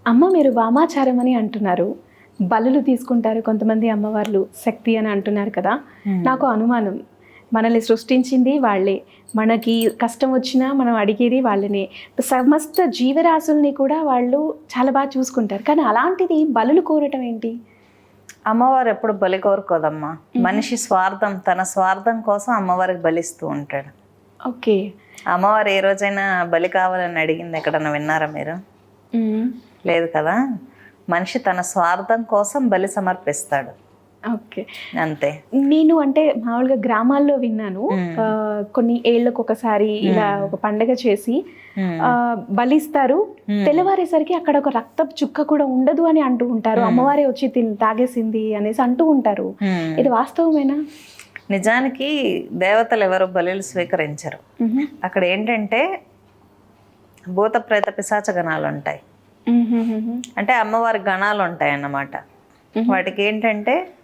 అమ్మ మీరు వామాచారం అని అంటున్నారు, బలులు తీసుకుంటారు కొంతమంది అమ్మవార్లు, శక్తి అని అంటున్నారు కదా. నాకు అనుమానం, మనల్ని సృష్టించింది వాళ్ళే, మనకి కష్టం వచ్చినా మనం అడిగేది వాళ్ళనే, సమస్త జీవరాశుల్ని కూడా వాళ్ళు చాలా బాగా చూసుకుంటారు. కానీ అలాంటిది బలులు కోరటం ఏంటి? అమ్మవారు ఎప్పుడు బలి కోరుకోదమ్మా. మనిషి స్వార్థం, తన స్వార్థం కోసం అమ్మవారికి బలిస్తూ ఉంటాడు. ఓకే. అమ్మవారు ఏ రోజైనా బలి కావాలని అడిగింది ఎక్కడన్నా విన్నారా మీరు? లేదు కదా. మనిషి తన స్వార్థం కోసం బలి సమర్పిస్తాడు, ఓకే. అంతే. నేను అంటే మామూలుగా గ్రామాల్లో విన్నాను, కొన్ని ఏళ్ళకు ఒకసారి ఇలా ఒక పండగ చేసి బలిస్తారు, తెల్లవారేసరికి అక్కడ ఒక రక్తపు చుక్క కూడా ఉండదు అని అంటూ ఉంటారు, అమ్మవారే వచ్చి తాగేసింది అనేసి అంటూ ఉంటారు. ఇది వాస్తవమేనా? నిజానికి దేవతలు ఎవరు బలులు స్వీకరించరు. అక్కడ ఏంటంటే భూత ప్రేత పిశాచ గణాలు ఉంటాయి, అంటే అమ్మవారి గణాలు ఉంటాయి అన్నమాట. వాటికి ఏంటంటే